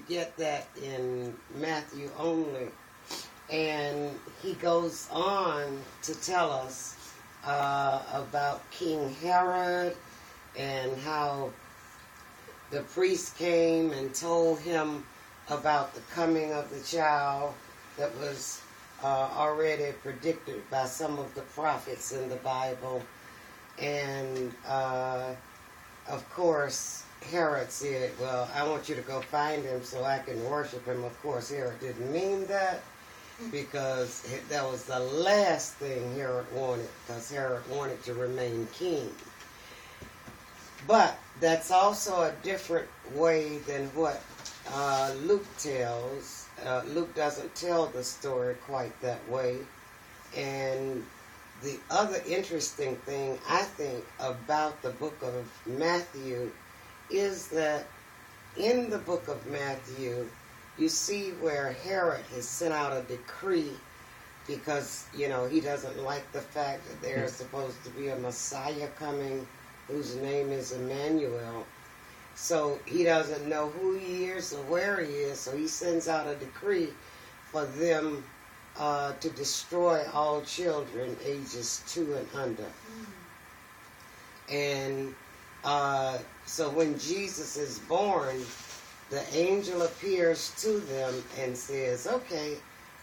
get that in Matthew only. And he goes on to tell us about King Herod and how the priest came and told him about the coming of the child that was already predicted by some of the prophets in the Bible. And of course, Herod said, well, I want you to go find him so I can worship him. Of course, Herod didn't mean that, because that was the last thing Herod wanted, because Herod wanted to remain king. But that's also a different way than what Luke tells. Luke doesn't tell the story quite that way. And the other interesting thing, I think, about the book of Matthew is that in the book of Matthew, you see where Herod has sent out a decree because, he doesn't like the fact that there's supposed to be a Messiah coming whose name is Emmanuel. So he doesn't know who he is or where he is, so he sends out a decree for them to destroy all children ages 2 and under. And so when Jesus is born, the angel appears to them and says, okay,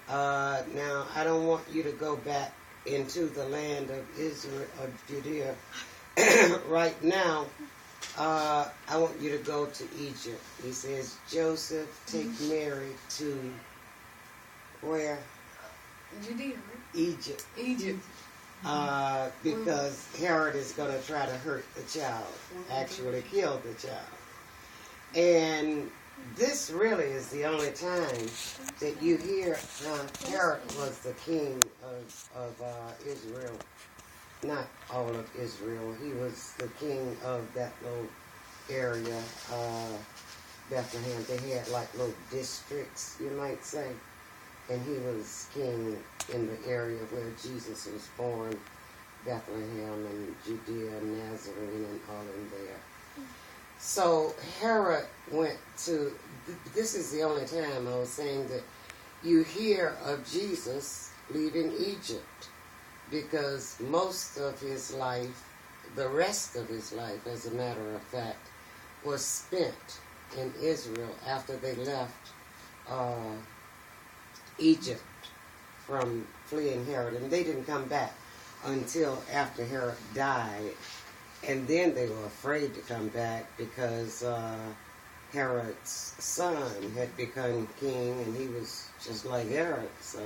now I don't want you to go back into the land of Israel, of Judea. Right now, I want you to go to Egypt. He says, Joseph, take Mary to where? Judea. Egypt. Because Herod is going to try to hurt the child, actually kill the child. And this really is the only time that you hear Herod was the king of Israel. Not all of Israel. He was the king of that little area, Bethlehem. They had like little districts, you might say. And he was king in the area where Jesus was born, Bethlehem and Judea and Nazarene and all in there. So Herod went to, this is the only time I was saying that you hear of Jesus leaving Egypt, because most of his life, the rest of his life, as a matter of fact, was spent in Israel after they left Egypt from fleeing Herod. And they didn't come back until after Herod died. And then they were afraid to come back because Herod's son had become king, and he was just like Herod. So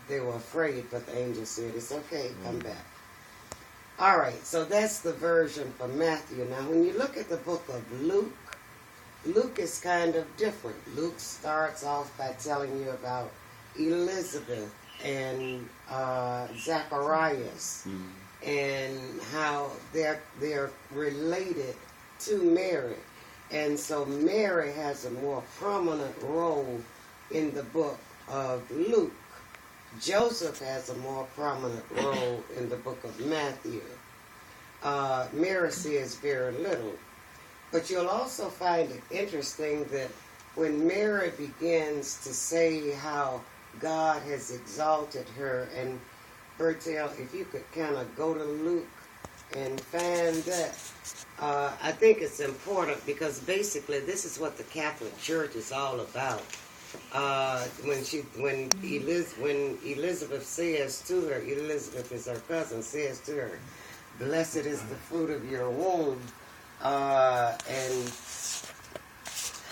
they were afraid, but the angel said, it's okay, come back. All right, so that's the version for Matthew. Now, when you look at the book of Luke, Luke is kind of different. Luke starts off by telling you about Elizabeth and Zacharias, and how they're related to Mary. And so Mary has a more prominent role in the book of Luke. Joseph has a more prominent role in the book of Matthew. Mary says very little. But you'll also find it interesting that when Mary begins to say how God has exalted her, and Bertel, if you could kind of go to Luke and find that, I think it's important, because basically this is what the Catholic Church is all about. When Elizabeth says to her, Elizabeth is her cousin, says to her, blessed is the fruit of your womb, and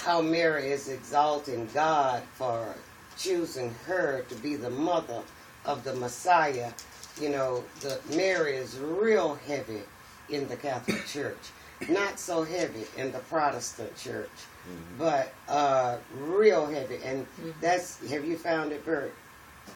how Mary is exalting God for choosing her to be the mother of the Messiah. Mary is real heavy in the Catholic Church. Not so heavy in the Protestant church, but real heavy. And that's, have you found it, Bert?